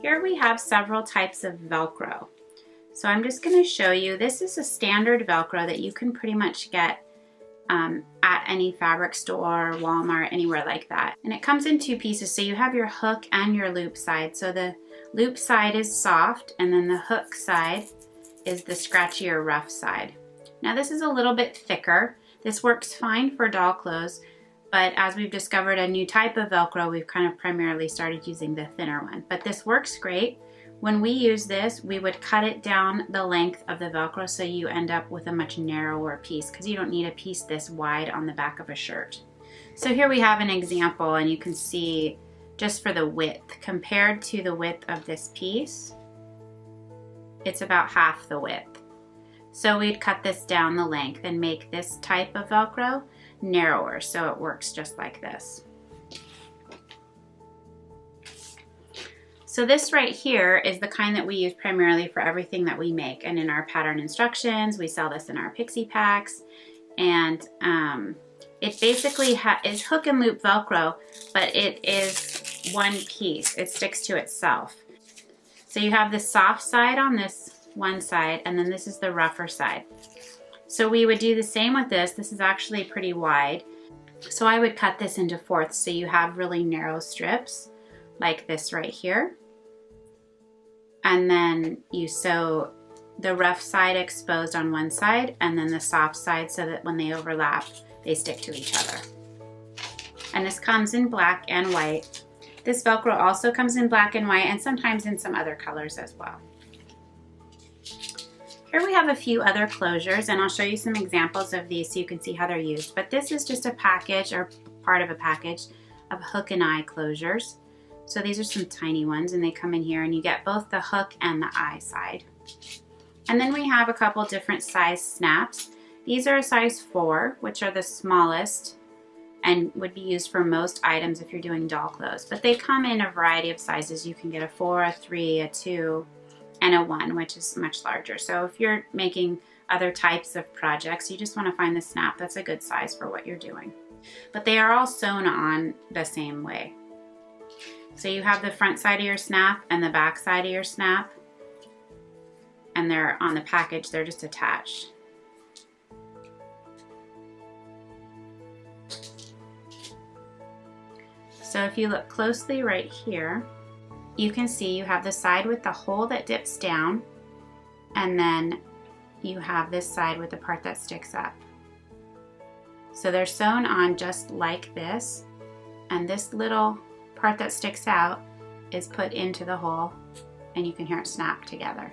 Here we have several types of Velcro. So I'm just going to show you, this is a standard Velcro that you can pretty much get at any fabric store, Walmart, anywhere like that. And it comes in two pieces, so you have your hook and your loop side. So the loop side is soft, and then the hook side is the scratchy or rough side. Now this is a little bit thicker. This works fine for doll clothes, but as we've discovered a new type of Velcro, we've kind of primarily started using the thinner one. But this works great. When we use this, we would cut it down the length of the Velcro so you end up with a much narrower piece, because you don't need a piece this wide on the back of a shirt. So here we have an example, and you can see just for the width, compared to the width of this piece, it's about half the width. So we'd cut this down the length and make this type of Velcro narrower, so it works just like this. So this right here is the kind that we use primarily for everything that we make, and in our pattern instructions, we sell this in our pixie packs, and it basically is hook and loop Velcro, but it is one piece. It sticks to itself. So you have the soft side on this one side, and then this is the rougher side. So we would do the same with this. This is actually pretty wide. So I would cut this into fourths so you have really narrow strips like this right here. And then you sew the rough side exposed on one side and then the soft side so that when they overlap, they stick to each other. And this comes in black and white. This Velcro also comes in black and white and sometimes in some other colors as well. Here we have a few other closures, and I'll show you some examples of these so you can see how they're used. But this is just a package, or part of a package, of hook and eye closures. So these are some tiny ones, and they come in here, and you get both the hook and the eye side. And then we have a couple different size snaps. These are a size 4, which are the smallest and would be used for most items if you're doing doll clothes. But they come in a variety of sizes. You can get a 4, a 3, a 2, and a 1, which is much larger. So if you're making other types of projects, you just want to find the snap that's a good size for what you're doing. But they are all sewn on the same way. So you have the front side of your snap and the back side of your snap, and they're on the package, they're just attached. So if you look closely right here, you can see you have the side with the hole that dips down, and then you have this side with the part that sticks up. So they're sewn on just like this, and this little part that sticks out is put into the hole, and you can hear it snap together.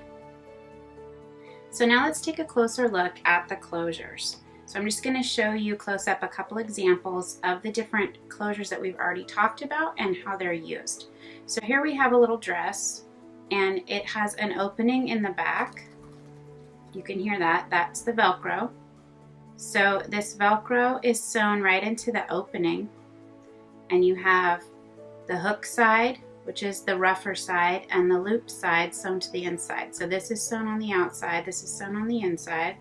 So now let's take a closer look at the closures. So I'm just going to show you close up a couple examples of the different closures that we've already talked about and how they're used. So here we have a little dress, and it has an opening in the back. You can hear that. That's the Velcro. So this Velcro is sewn right into the opening, and you have the hook side, which is the rougher side, and the loop side sewn to the inside. So this is sewn on the outside, this is sewn on the inside,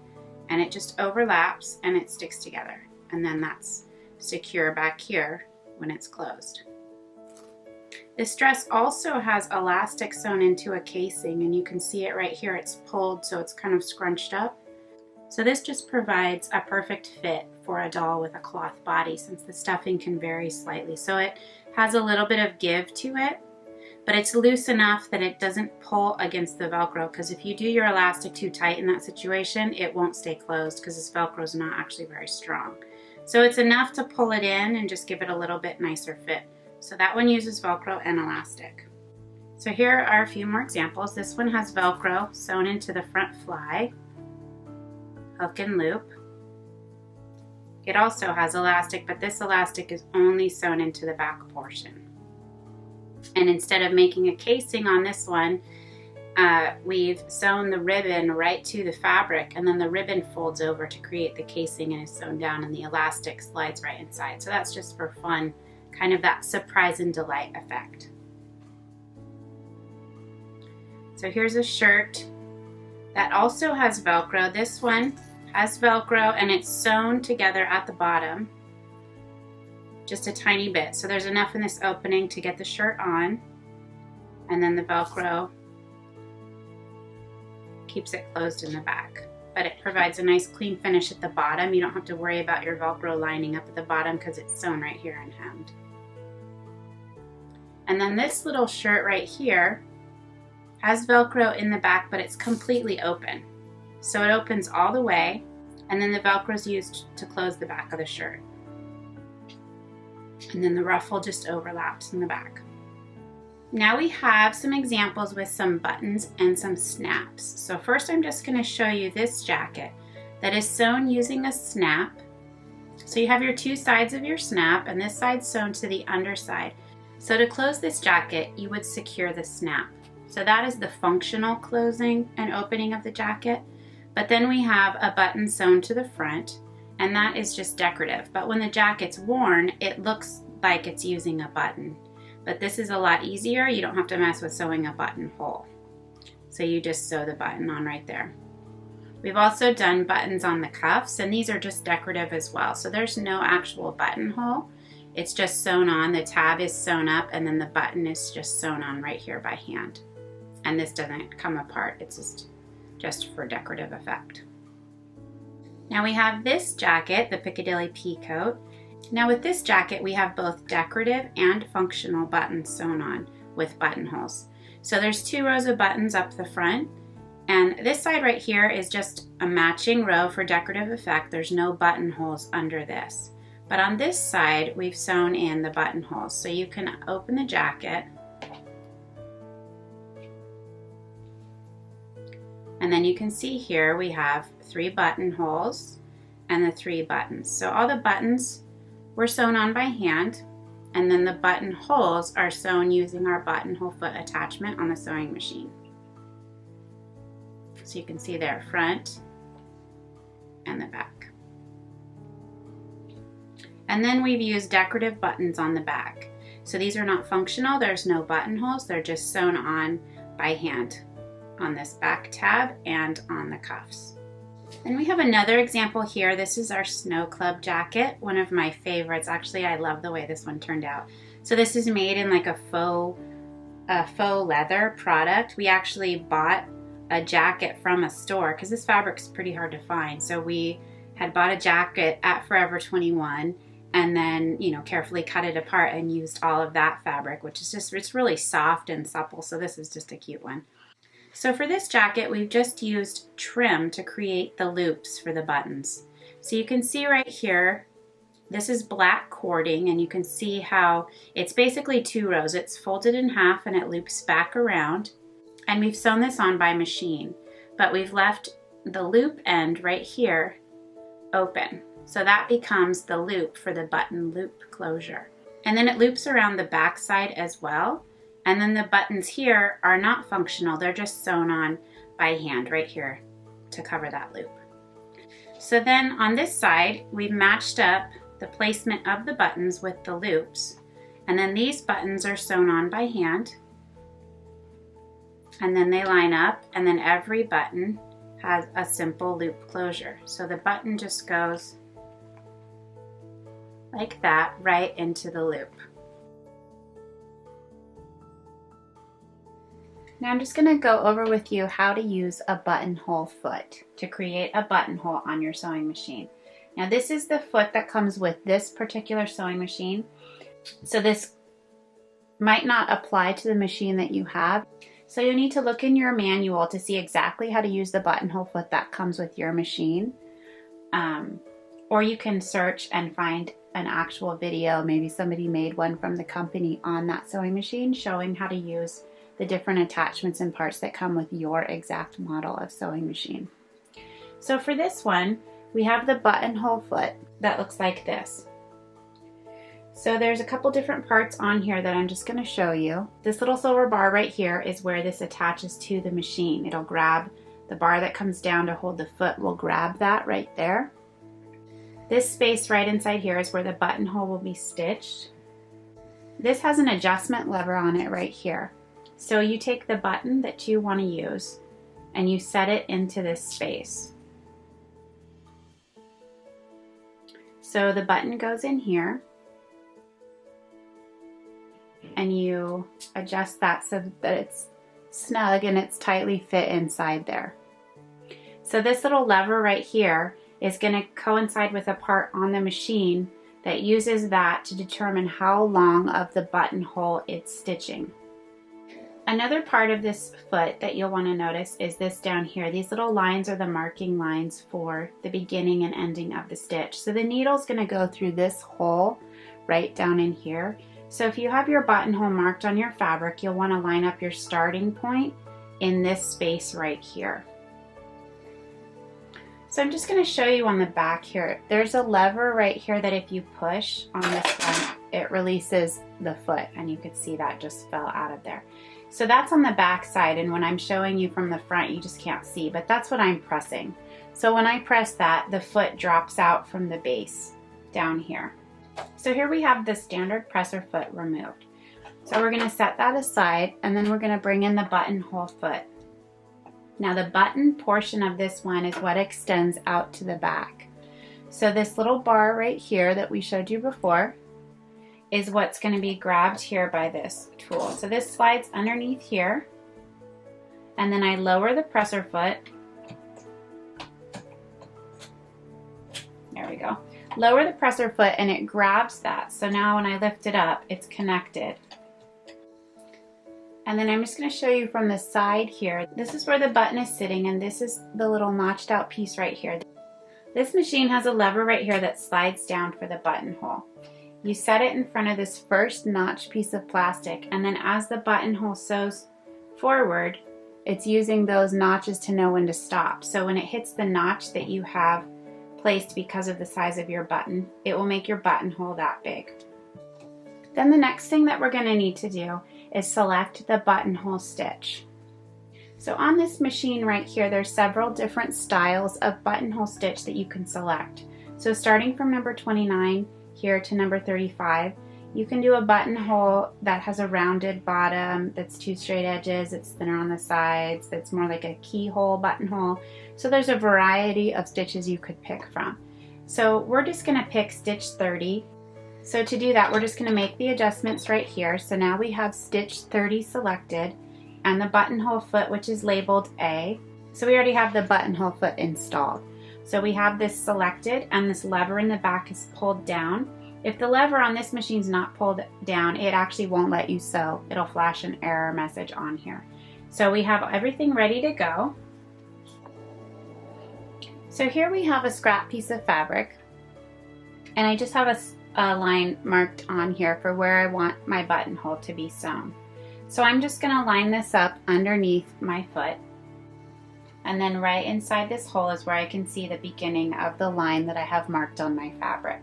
and it just overlaps and it sticks together. And then that's secure back here when it's closed. This dress also has elastic sewn into a casing, and you can see it right here. It's pulled, so it's kind of scrunched up. So this just provides a perfect fit for a doll with a cloth body, since the stuffing can vary slightly. So it has a little bit of give to it, but it's loose enough that it doesn't pull against the Velcro, because if you do your elastic too tight in that situation, it won't stay closed because this Velcro is not actually very strong. So it's enough to pull it in and just give it a little bit nicer fit. So that one uses Velcro and elastic. So here are a few more examples. This one has Velcro sewn into the front fly, hook and loop. It also has elastic, but this elastic is only sewn into the back portion. And instead of making a casing on this one, we've sewn the ribbon right to the fabric, and then the ribbon folds over to create the casing and is sewn down, and the elastic slides right inside. So that's just for fun, kind of that surprise and delight effect. So here's a shirt that also has Velcro. This one has Velcro, and it's sewn together at the bottom, just a tiny bit. So there's enough in this opening to get the shirt on, and then the Velcro keeps it closed in the back. But it provides a nice clean finish at the bottom. You don't have to worry about your Velcro lining up at the bottom because it's sewn right here and hemmed. And then this little shirt right here has Velcro in the back, but it's completely open. So it opens all the way, and then the Velcro is used to close the back of the shirt. And then the ruffle just overlaps in the back. Now we have some examples with some buttons and some snaps. So first I'm just going to show you this jacket that is sewn using a snap. So you have your two sides of your snap, and this side's sewn to the underside. So to close this jacket, you would secure the snap. So that is the functional closing and opening of the jacket. But then we have a button sewn to the front, and that is just decorative. But when the jacket's worn, it looks like it's using a button. But this is a lot easier. You don't have to mess with sewing a buttonhole. So you just sew the button on right there. We've also done buttons on the cuffs, and these are just decorative as well. So there's no actual buttonhole. It's just sewn on. The tab is sewn up, and then the button is just sewn on right here by hand. And this doesn't come apart. It's just for decorative effect. Now we have this jacket, the Piccadilly Peacoat. Now with this jacket, we have both decorative and functional buttons sewn on with buttonholes. So there's 2 rows of buttons up the front, and this side right here is just a matching row for decorative effect. There's no buttonholes under this. But on this side, we've sewn in the buttonholes. So you can open the jacket, and then you can see here we have 3 buttonholes and the 3 buttons. So all the buttons were sewn on by hand, and then the buttonholes are sewn using our buttonhole foot attachment on the sewing machine. So you can see there, front and the back. And then we've used decorative buttons on the back. So these are not functional, there's no buttonholes, they're just sewn on by hand on this back tab and on the cuffs. Then we have another example here. This is our Snow Club jacket, one of my favorites. Actually, I love the way this one turned out. So this is made in like a faux leather product. We actually bought a jacket from a store because this fabric's pretty hard to find. So we had bought a jacket at Forever 21 and then, carefully cut it apart and used all of that fabric, which is it's really soft and supple. So this is just a cute one. So for this jacket, we've just used trim to create the loops for the buttons. So you can see right here, this is black cording, and you can see how it's basically 2 rows. It's folded in half and it loops back around. And we've sewn this on by machine, but we've left the loop end right here open. So that becomes the loop for the button loop closure. And then it loops around the back side as well. And then the buttons here are not functional. They're just sewn on by hand right here to cover that loop. So then on this side, we've matched up the placement of the buttons with the loops. And then these buttons are sewn on by hand. And then they line up, and then every button has a simple loop closure. So the button just goes like that right into the loop. Now I'm just going to go over with you how to use a buttonhole foot to create a buttonhole on your sewing machine. Now this is the foot that comes with this particular sewing machine. So this might not apply to the machine that you have. So you'll need to look in your manual to see exactly how to use the buttonhole foot that comes with your machine. Or you can search and find an actual video. Maybe somebody made one from the company on that sewing machine showing how to use the different attachments and parts that come with your exact model of sewing machine. So for this one, we have the buttonhole foot that looks like this. So there's a couple different parts on here that I'm just going to show you. This little silver bar right here is where this attaches to the machine. It'll grab the bar that comes down to hold the foot, will grab that right there. This space right inside here is where the buttonhole will be stitched. This has an adjustment lever on it right here. So you take the button that you want to use and you set it into this space. So the button goes in here and you adjust that so that it's snug and it's tightly fit inside there. So this little lever right here is going to coincide with a part on the machine that uses that to determine how long of the buttonhole it's stitching. Another part of this foot that you'll want to notice is this down here. These little lines are the marking lines for the beginning and ending of the stitch. So the needle's going to go through this hole right down in here. So if you have your buttonhole marked on your fabric, you'll want to line up your starting point in this space right here. So I'm just going to show you on the back here. There's a lever right here that if you push on this one, it releases the foot, and you could see that just fell out of there. So that's on the back side, and when I'm showing you from the front, you just can't see, but that's what I'm pressing. So when I press that, the foot drops out from the base down here. So here we have the standard presser foot removed. So we're going to set that aside, and then we're going to bring in the buttonhole foot. Now the button portion of this one is what extends out to the back. So this little bar right here that we showed you before is what's going to be grabbed here by this tool. So this slides underneath here, and then I lower the presser foot. There we go. Lower the presser foot and it grabs that. So now when I lift it up, it's connected. And then I'm just going to show you from the side here. This is where the button is sitting, and this is the little notched out piece right here. This machine has a lever right here that slides down for the buttonhole. You set it in front of this first notched piece of plastic, and then as the buttonhole sews forward, it's using those notches to know when to stop. So when it hits the notch that you have placed because of the size of your button, it will make your buttonhole that big. Then the next thing that we're going to need to do is select the buttonhole stitch. So on this machine right here, there's several different styles of buttonhole stitch that you can select. So starting from number 29 here to number 35, you can do a buttonhole that has a rounded bottom, that's two straight edges, it's thinner on the sides, that's more like a keyhole buttonhole. So there's a variety of stitches you could pick from. So we're just going to pick stitch 30. So to do that, we're just going to make the adjustments right here. So now we have stitch 30 selected and the buttonhole foot, which is labeled A. So we already have the buttonhole foot installed. So we have this selected, and this lever in the back is pulled down. If the lever on this machine is not pulled down, it actually won't let you sew. It'll flash an error message on here. So we have everything ready to go. So here we have a scrap piece of fabric, and I just have a line marked on here for where I want my buttonhole to be sewn. So I'm just going to line this up underneath my foot, and then right inside this hole is where I can see the beginning of the line that I have marked on my fabric.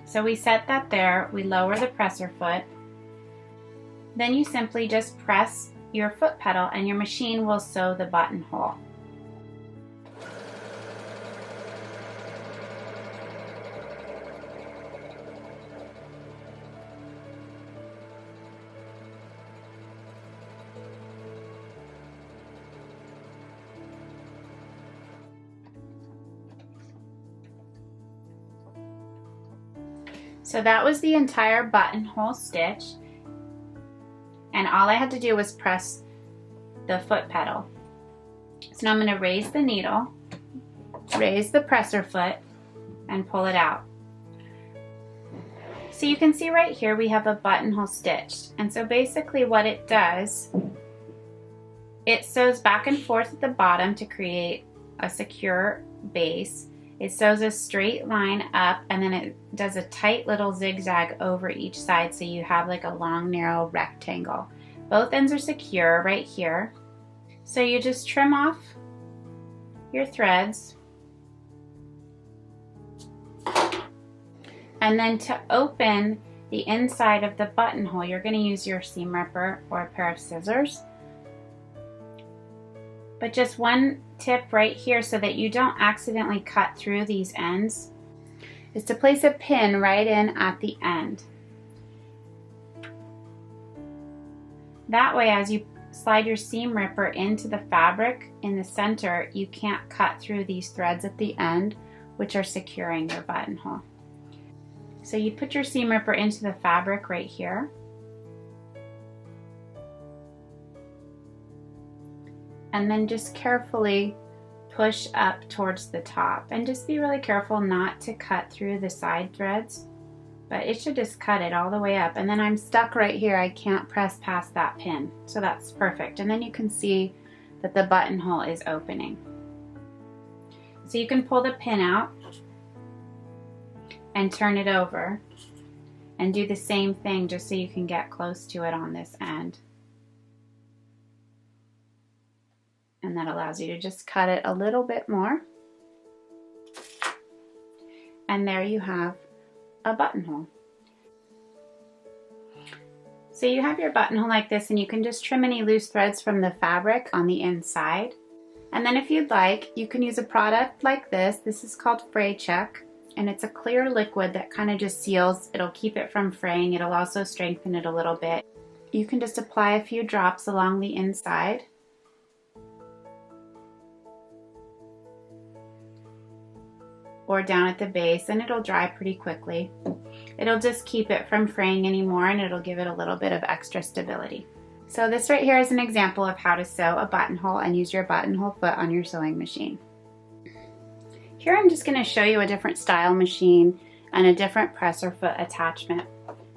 So we set that there, we lower the presser foot, then you simply just press your foot pedal and your machine will sew the buttonhole. So that was the entire buttonhole stitch, and all I had to do was press the foot pedal. So now I'm going to raise the needle, raise the presser foot, and pull it out. So you can see right here we have a buttonhole stitched, and so basically what it does, it sews back and forth at the bottom to create a secure base. It sews a straight line up, and then it does a tight little zigzag over each side, so you have like a long narrow rectangle. Both ends are secure right here. So you just trim off your threads, and then to open the inside of the buttonhole, you're going to use your seam ripper or a pair of scissors. But just one tip right here so that you don't accidentally cut through these ends is to place a pin right in at the end. That way, as you slide your seam ripper into the fabric in the center, you can't cut through these threads at the end, which are securing your buttonhole. So you put your seam ripper into the fabric right here, and then just carefully push up towards the top, and just be really careful not to cut through the side threads, but it should just cut it all the way up. And then I'm stuck right here, I can't press past that pin, so that's perfect. And then you can see that the buttonhole is opening. So you can pull the pin out and turn it over and do the same thing just so you can get close to it on this end. And that allows you to just cut it a little bit more. And there you have a buttonhole. So you have your buttonhole like this, and you can just trim any loose threads from the fabric on the inside. And then if you'd like, you can use a product like this. This is called Fray Check, and it's a clear liquid that kind of just seals. It'll keep it from fraying. It'll also strengthen it a little bit. You can just apply a few drops along the inside. Or down at the base, and it'll dry pretty quickly. It'll just keep it from fraying anymore, and it'll give it a little bit of extra stability. So this right here is an example of how to sew a buttonhole and use your buttonhole foot on your sewing machine. Here I'm just going to show you a different style machine and a different presser foot attachment.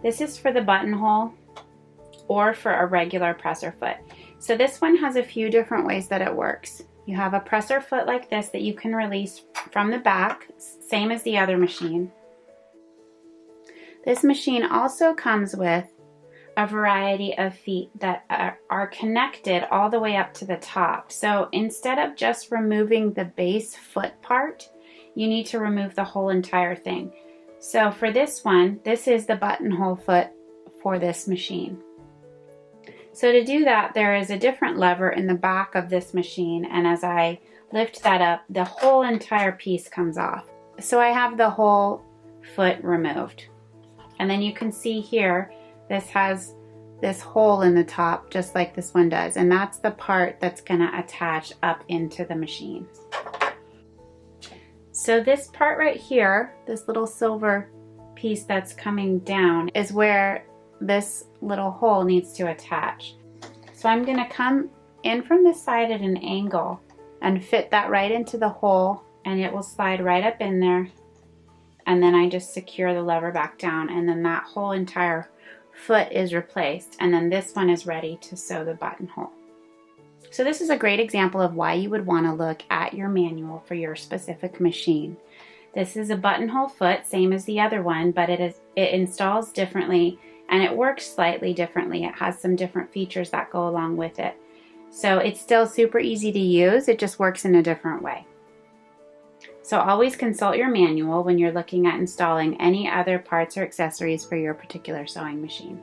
This is for the buttonhole or for a regular presser foot. So this one has a few different ways that it works. You have a presser foot like this that you can release from the back, same as the other machine. This machine also comes with a variety of feet that are connected all the way up to the top. So instead of just removing the base foot part, you need to remove the whole entire thing. So for this one, this is the buttonhole foot for this machine. So to do that, there is a different lever in the back of this machine, and as I lift that up, the whole entire piece comes off. So I have the whole foot removed. And then you can see here, this has this hole in the top, just like this one does, and that's the part that's gonna attach up into the machine. So this part right here, this little silver piece that's coming down, is where this little hole needs to attach. So I'm going to come in from the side at an angle and fit that right into the hole, and it will slide right up in there, and then I just secure the lever back down, and then that whole entire foot is replaced, and then this one is ready to sew the buttonhole. So this is a great example of why you would want to look at your manual for your specific machine. This is a buttonhole foot, same as the other one, but it installs differently and it works slightly differently. It has some different features that go along with it. So it's still super easy to use, it just works in a different way. So always consult your manual when you're looking at installing any other parts or accessories for your particular sewing machine.